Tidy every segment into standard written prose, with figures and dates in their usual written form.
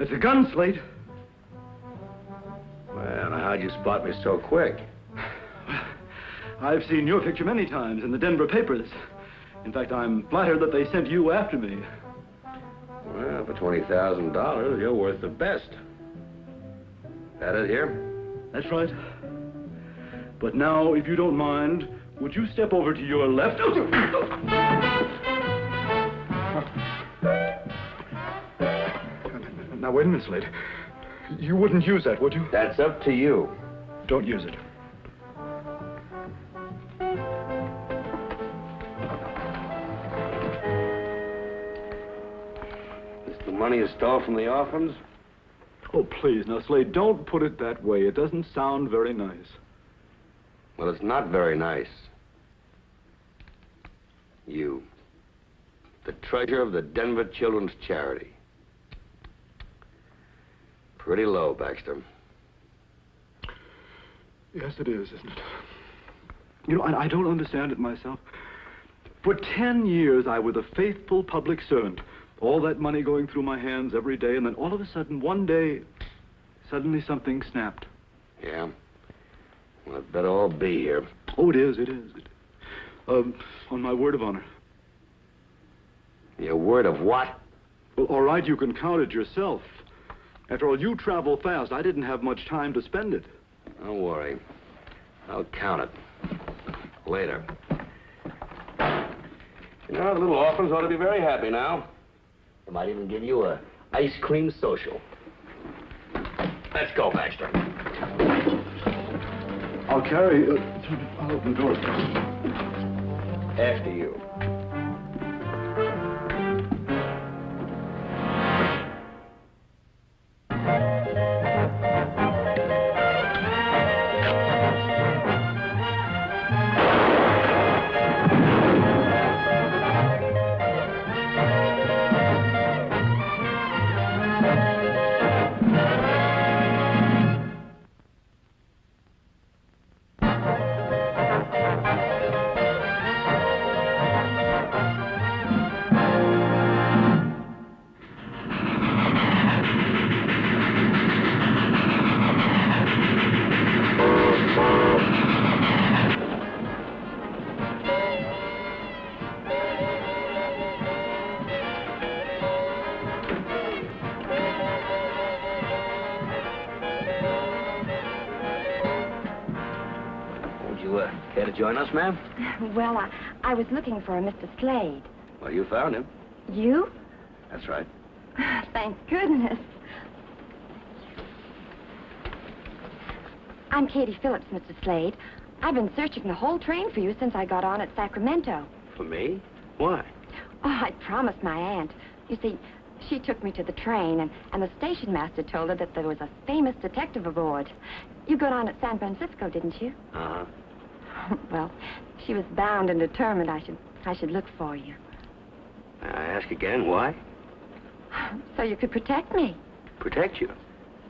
There's a gun, Slade. Well, now how'd you spot me so quick? I've seen your picture many times in the Denver papers. In fact, I'm flattered that they sent you after me. Well, for $20,000, you're worth the best. That it here? That's right. But now, if you don't mind, would you step over to your left? Now, wait a minute, Slade. You wouldn't use that, would you? That's up to you. Don't use it. Is the money you stole from the orphans? Oh, please, now, Slade, don't put it that way. It doesn't sound very nice. Well, it's not very nice. You, the treasurer of the Denver Children's Charity. Pretty low, Baxter. Yes, it is, isn't it? You know, I don't understand it myself. For 10 years, I was a faithful public servant. All that money going through my hands every day, and then all of a sudden, one day, suddenly something snapped. Yeah? Well, it better all be here. Oh, it is. On my word of honor. Your word of what? Well, all right, you can count it yourself. After all, you travel fast. I didn't have much time to spend it. Don't worry. I'll count it. Later. You know, the little orphans ought to be very happy now. They might even give you a ice cream social. Let's go, Baxter. I'll open the door. After you. Care to join us, ma'am? Well, I was looking for a Mr. Slade. Well, you found him. You? That's right. Thank goodness. I'm Katie Phillips, Mr. Slade. I've been searching the whole train for you since I got on at Sacramento. For me? Why? Oh, I promised my aunt. You see, she took me to the train, and the station master told her that there was a famous detective aboard. You got on at San Francisco, didn't you? Uh-huh. Well, she was bound and determined I should look for you. I ask again, why? So you could protect me. Protect you?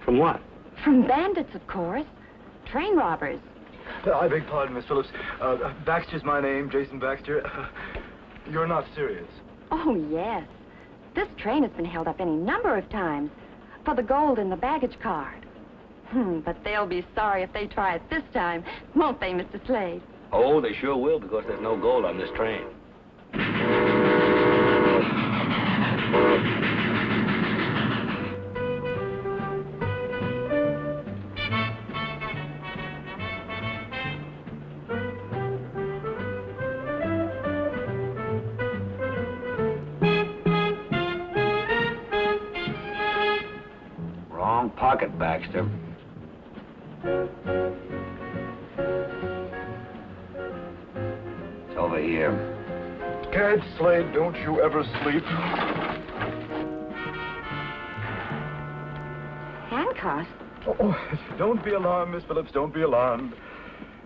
From what? From bandits, of course. Train robbers. I beg pardon, Miss Phillips. Baxter's my name, Jason Baxter. You're not serious. Oh, yes. This train has been held up any number of times for the gold in the baggage card. But they'll be sorry if they try it this time, won't they, Mr. Slade? Oh, they sure will, because there's no gold on this train. Wrong pocket, Baxter. It's over here. Gad, Slade, don't you ever sleep. Handcuffs? Oh, don't be alarmed, Miss Phillips, don't be alarmed.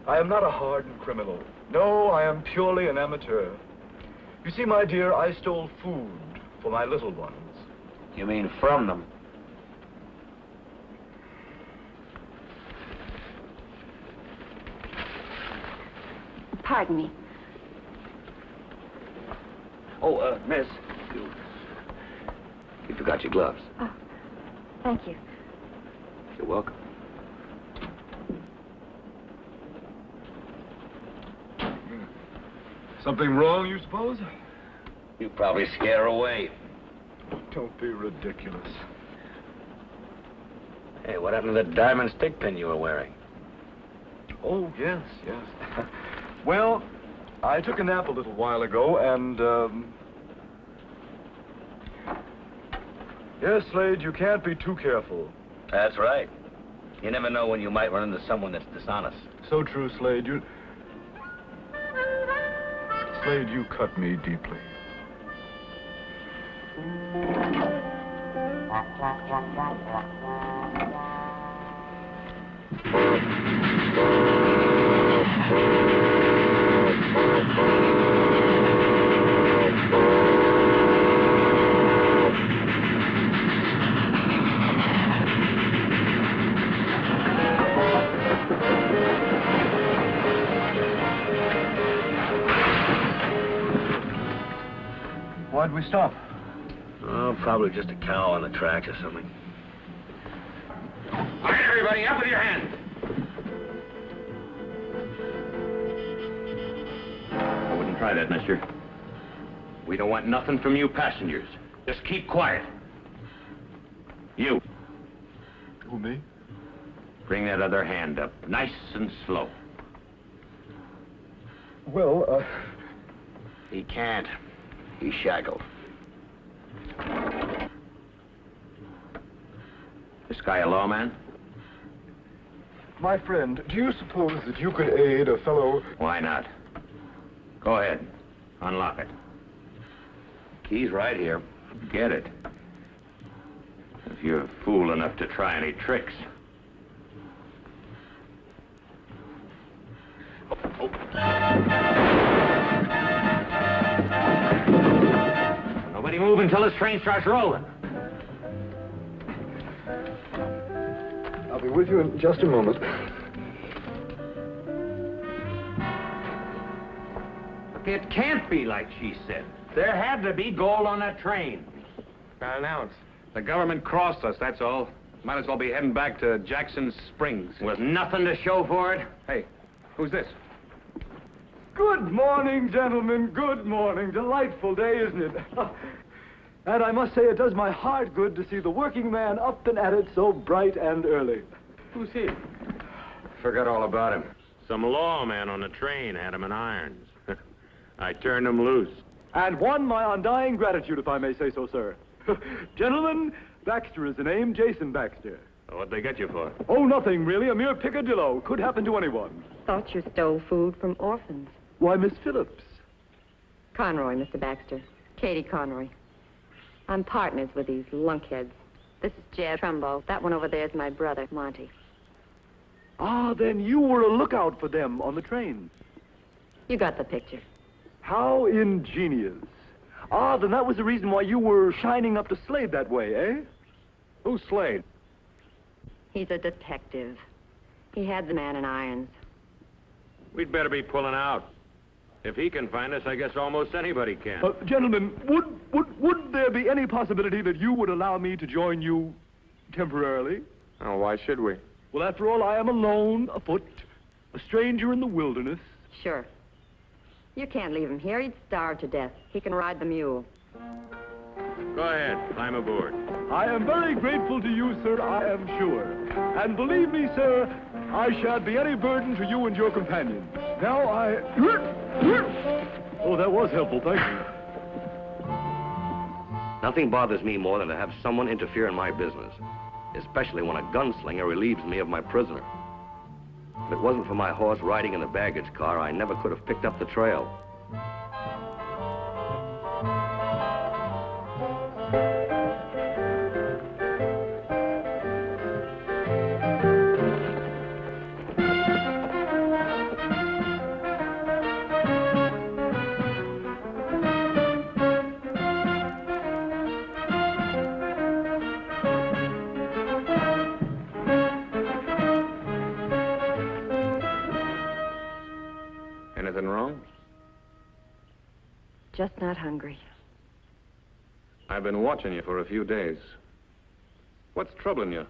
I am not a hardened criminal. No, I am purely an amateur. You see, my dear, I stole food for my little ones. You mean from them? Pardon me. Oh, miss, you forgot your gloves. Oh, Thank you. You're welcome. Something wrong, you suppose? You probably scare her away. Don't be ridiculous. Hey, what happened to the diamond stick pin you were wearing? Oh, yes. Well, I took a nap a little while ago, and, Yes, Slade, you can't be too careful. That's right. You never know when you might run into someone that's dishonest. So true, Slade. Slade, you cut me deeply. Why'd we stop? Oh, probably just a cow on the tracks or something. All right, everybody, up with your hands. I wouldn't try that, mister. We don't want nothing from you passengers. Just keep quiet. You. Who, me? Bring that other hand up, nice and slow. Well, He can't. He's shackled. This guy a lawman? my friend, do you suppose that you could aid a fellow... Why not? Go ahead. Unlock it. Key's right here. Get it. If you're fool enough to try any tricks. Nobody move until this train starts rolling. I'll be with you in just a moment. It can't be like she said. There had to be gold on that train. Got an ounce. The government crossed us, that's all. Might as well be heading back to Jackson Springs. With nothing to show for it? Hey, who's this? Good morning, gentlemen. Good morning. Delightful day, isn't it? And I must say it does my heart good to see the working man up and at it so bright and early. Who's he? Forgot all about him. Some lawman on the train had him in irons. I turned him loose. And won my undying gratitude, if I may say so, sir. Gentlemen, Baxter is the name, Jason Baxter. What'd they get you for? Oh, nothing, really. A mere peccadillo. Could happen to anyone. Thought you stole food from orphans. Why, Miss Phillips. Conroy, Mr. Baxter. Katie Conroy. I'm partners with these lunkheads. This is Jed Trumbo. That one over there is my brother, Monty. Ah, then you were a lookout for them on the train. You got the picture. How ingenious. Ah, then that was the reason why you were shining up to Slade that way, eh? Who's Slade? He's a detective. He had the man in irons. We'd better be pulling out. If he can find us, I guess almost anybody can. Gentlemen, would there be any possibility that you would allow me to join you temporarily? Oh, why should we? Well, after all, I am alone, afoot, a stranger in the wilderness. Sure. You can't leave him here. He'd starve to death. He can ride the mule. Go ahead, climb aboard. I am very grateful to you, sir, I am sure. And believe me, sir, I shan't be any burden to you and your companions. Now Oh, that was helpful, thank you. Nothing bothers me more than to have someone interfere in my business, especially when a gunslinger relieves me of my prisoner. If it wasn't for my horse riding in the baggage car, I never could have picked up the trail. Anything wrong? Just not hungry. I've been watching you for a few days. What's troubling you?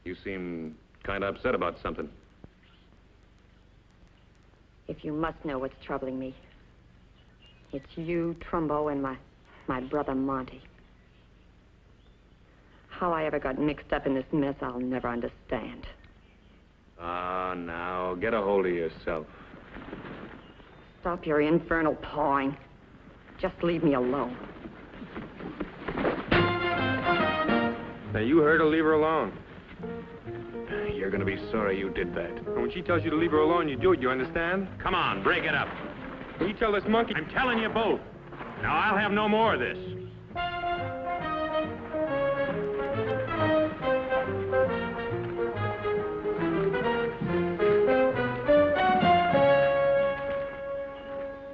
You seem kind of upset about something. If you must know what's troubling me, it's you, Trumbo, and my brother Monty. How I ever got mixed up in this mess, I'll never understand. Ah, now, get a hold of yourself. Stop your infernal pawing. Just leave me alone. Now, you heard her, leave her alone. You're gonna be sorry you did that. And when she tells you to leave her alone, you do it, you understand? Come on, break it up. Will you tell this monkey? I'm telling you both. Now, I'll have no more of this.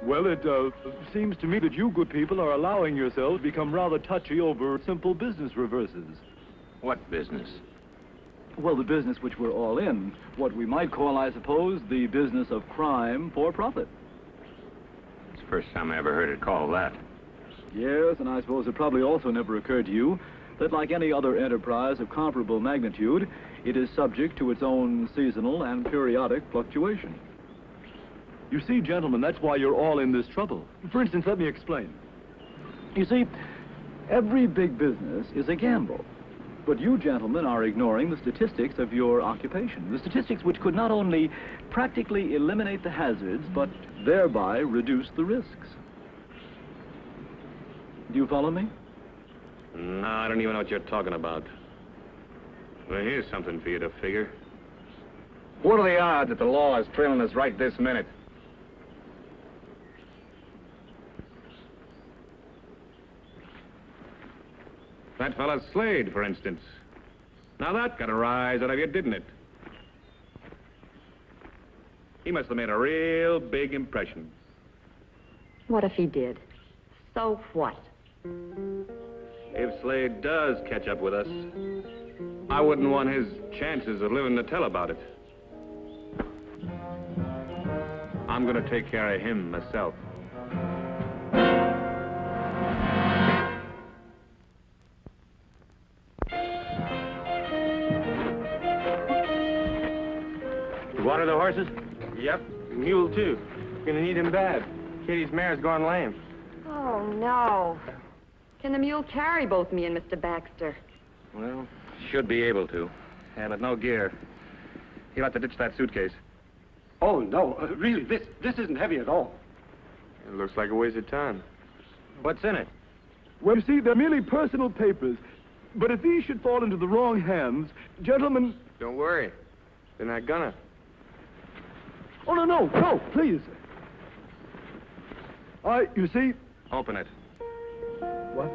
Well, it seems to me that you good people are allowing yourselves to become rather touchy over simple business reverses. What business? Well, the business which we're all in. What we might call, I suppose, the business of crime for profit. It's the first time I ever heard it called that. Yes, and I suppose it probably also never occurred to you that like any other enterprise of comparable magnitude, it is subject to its own seasonal and periodic fluctuation. You see, gentlemen, that's why you're all in this trouble. For instance, let me explain. You see, every big business is a gamble. But you gentlemen are ignoring the statistics of your occupation. The statistics which could not only practically eliminate the hazards, but thereby reduce the risks. Do you follow me? No, I don't even know what you're talking about. Well, here's something for you to figure. What are the odds that the law is trailing us right this minute? That fella Slade, for instance. Now that got a rise out of you, didn't it? He must have made a real big impression. What if he did? So what? If Slade does catch up with us, I wouldn't want his chances of living to tell about it. I'm gonna take care of him myself. You water the horses? Yep. Mule, too. Gonna need him bad. Katie's mare's gone lame. Oh, no. Can the mule carry both me and Mr. Baxter? Well, should be able to. Yeah, but no gear. He'll have to ditch that suitcase. Oh, no. Really, this isn't heavy at all. It looks like a waste of time. What's in it? Well, you see, they're merely personal papers. But if these should fall into the wrong hands, gentlemen... Don't worry. They're not gonna. Oh, no, please. You see... Open it. What?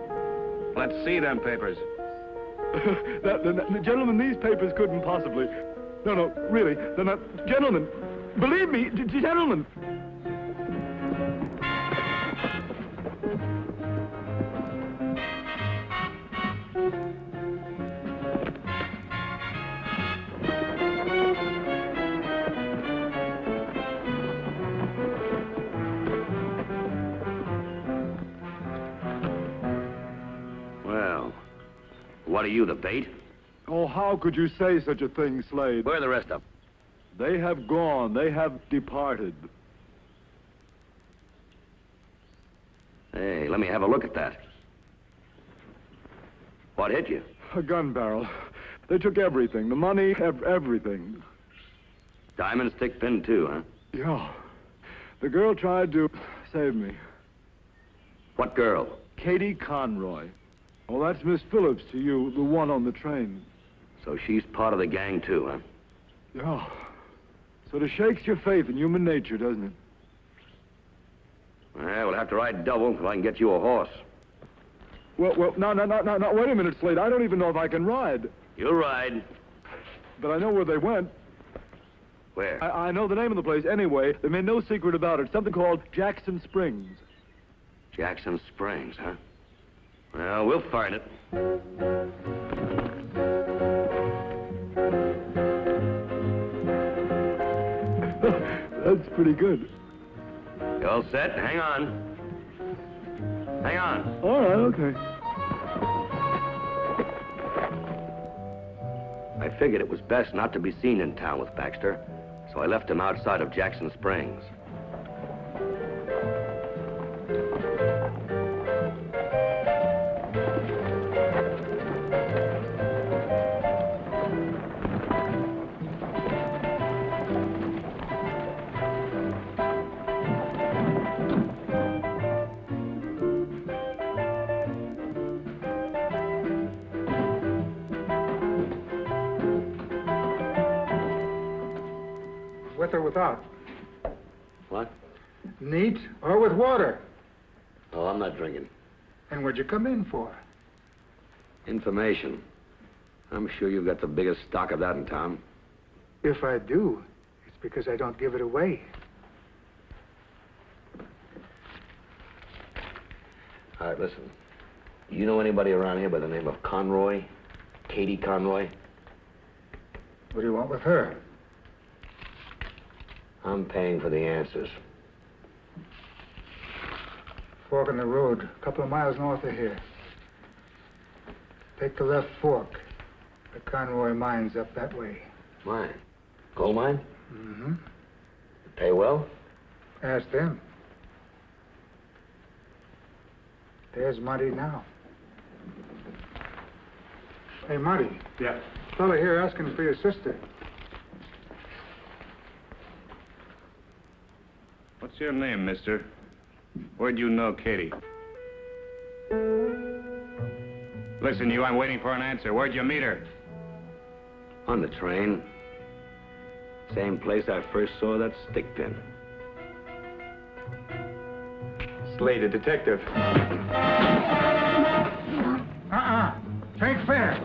Let's see them papers. Gentlemen, these papers couldn't possibly... No, really, they're not... Gentlemen, believe me, gentlemen... What are you, the bait? Oh, how could you say such a thing, Slade? Where are the rest of them? They have gone. They have departed. Hey, let me have a look at that. What hit you? A gun barrel. They took everything. The money, everything. Diamond stick pin, too, huh? Yeah. The girl tried to save me. What girl? Katie Conroy. Oh, that's Miss Phillips to you, the one on the train. So she's part of the gang, too, huh? Yeah. Sort of shakes your faith in human nature, doesn't it? Well, we'll have to ride double if I can get you a horse. Well, no, wait a minute, Slade. I don't even know if I can ride. You'll ride. But I know where they went. Where? I know the name of the place anyway. They made no secret about it. Something called Jackson Springs. Jackson Springs, huh? Well, we'll find it. That's pretty good. You all set? Hang on. Hang on. All right, okay. I figured it was best not to be seen in town with Baxter, so I left him outside of Jackson Springs. With or without? What? Neat or with water? Oh, I'm not drinking. And what'd you come in for? Information. I'm sure you've got the biggest stock of that in town. If I do, it's because I don't give it away. All right, listen. Do you know anybody around here by the name of Conroy? Katie Conroy? What do you want with her? I'm paying for the answers. Fork in the road, a couple of miles north of here. Take the left fork. The Conroy mine's up that way. Mine? Coal mine? Mm-hmm. Pay well? Ask them. There's Marty now. Hey, Marty. Yeah. Fella here asking for your sister. What's your name, mister? Where'd you know Katie? Listen, you, I'm waiting for an answer. Where'd you meet her? On the train. Same place I first saw that stick pin. Slade, a detective. Ain't fair.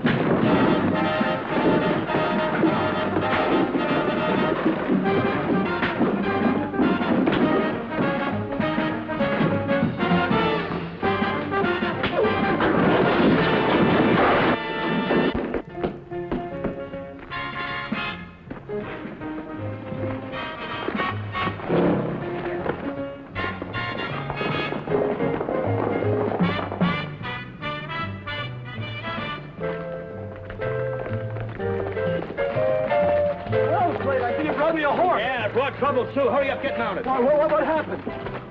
Trouble, Sue. Hurry up, get mounted. What happened?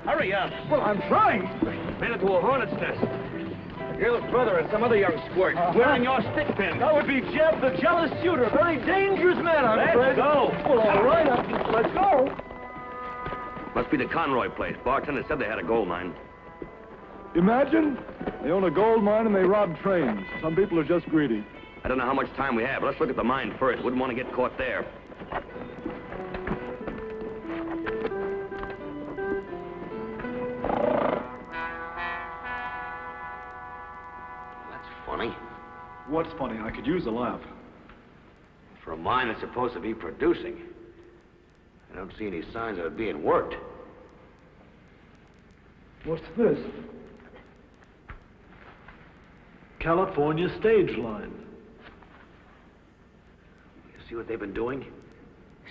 Hurry up. Well, I'm trying. Ran into a hornet's nest. A girl's brother and some other young squirt wearing your stick pin. That would be Jeb, the jealous shooter. Very dangerous man, I'm afraid. Let's go. Well, all right. Let's go. Must be the Conroy place. Bartender said they had a gold mine. Imagine they own a gold mine and they rob trains. Some people are just greedy. I don't know how much time we have, but let's look at the mine first. Wouldn't want to get caught there. What's funny? I could use a laugh. For a mine that's supposed to be producing, I don't see any signs of it being worked. What's this? California stage line. You see what they've been doing?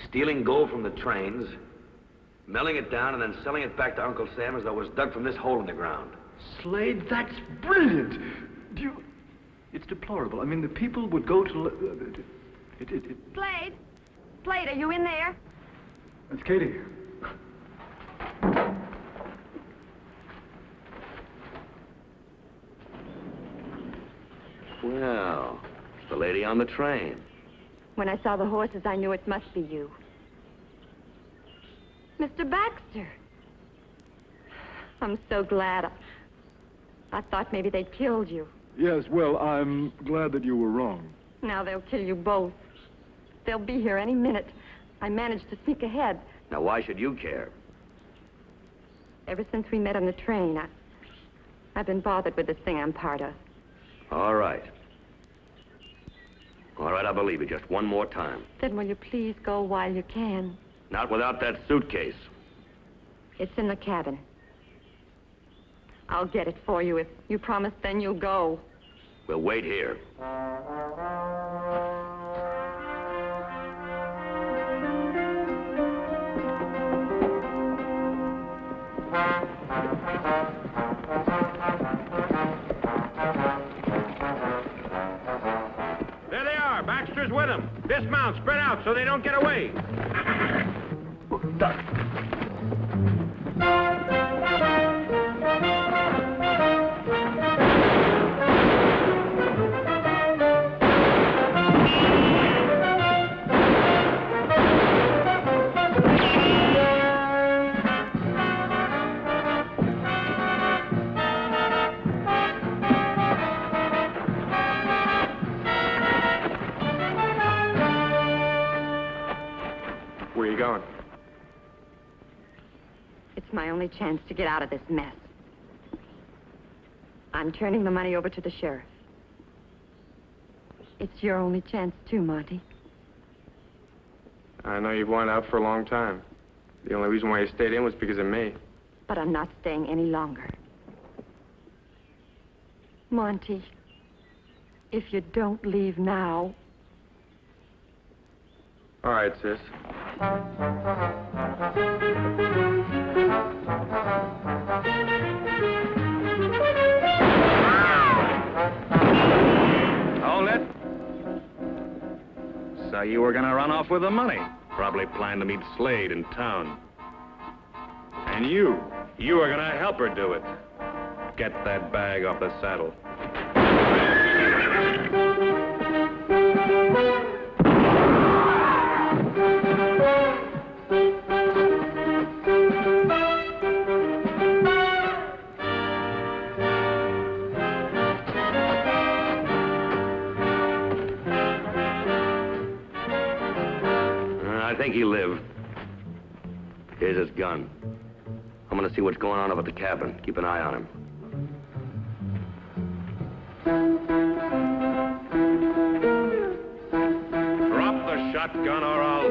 Stealing gold from the trains, melting it down, and then selling it back to Uncle Sam as though it was dug from this hole in the ground. Slade, that's brilliant. Do you... It's deplorable. I mean, the people would go to... Slade? Slade, are you in there? It's Katie. Well, it's the lady on the train. When I saw the horses, I knew it must be you. Mr. Baxter. I'm so glad. I thought maybe they'd killed you. Yes, well, I'm glad that you were wrong. Now they'll kill you both. They'll be here any minute. I managed to sneak ahead. Now, why should you care? Ever since we met on the train, I've been bothered with this thing I'm part of. All right. All right, I believe you just one more time. Then will you please go while you can? Not without that suitcase. It's in the cabin. I'll get it for you. If you promise, then you'll go. We'll wait here. There they are. Baxter's with them. Dismount, spread out so they don't get away. Where are you going? It's my only chance to get out of this mess. I'm turning the money over to the sheriff. It's your only chance, too, Monty. I know you've wanted out for a long time. The only reason why you stayed in was because of me. But I'm not staying any longer. Monty, if you don't leave now... All right, sis. Hold it. So you were gonna run off with the money. Probably planned to meet Slade in town. And you were gonna help her do it. Get that bag off the saddle. I think he lived. Here's his gun. I'm gonna see what's going on up at the cabin. Keep an eye on him. Drop the shotgun or I'll...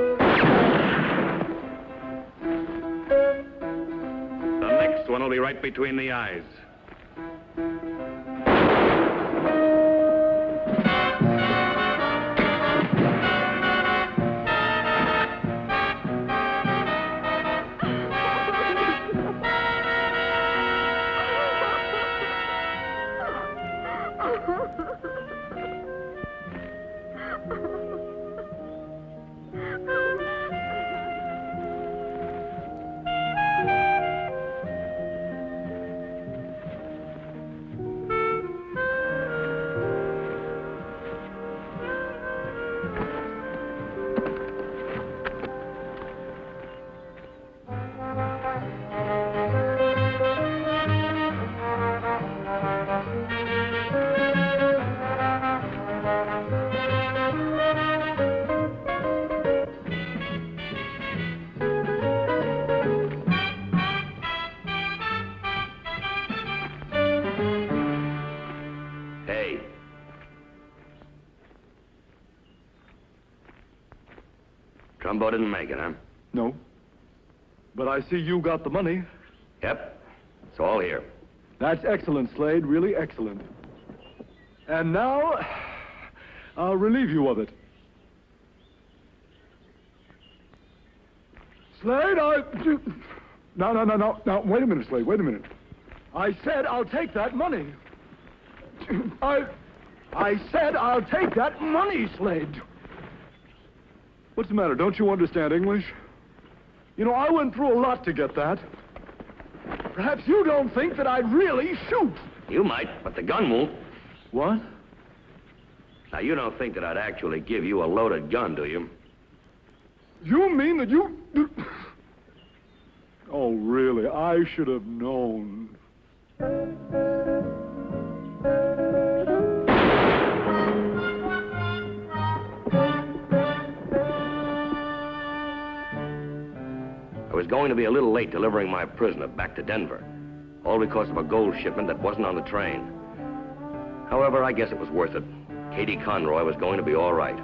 The next one will be right between the eyes. Trumbo didn't make it, huh? No. But I see you got the money. Yep. It's all here. That's excellent, Slade. Really excellent. And now, I'll relieve you of it. Slade, No, wait a minute, Slade, wait a minute. I said I'll take that money. I said I'll take that money, Slade. What's the matter? Don't you understand English? You know, I went through a lot to get that. Perhaps you don't think that I'd really shoot. You might, but the gun won't. What? Now, you don't think that I'd actually give you a loaded gun, do you? You mean that you... Oh, really? I should have known. I was going to be a little late delivering my prisoner back to Denver, all because of a gold shipment that wasn't on the train. However, I guess it was worth it. Katie Conroy was going to be all right.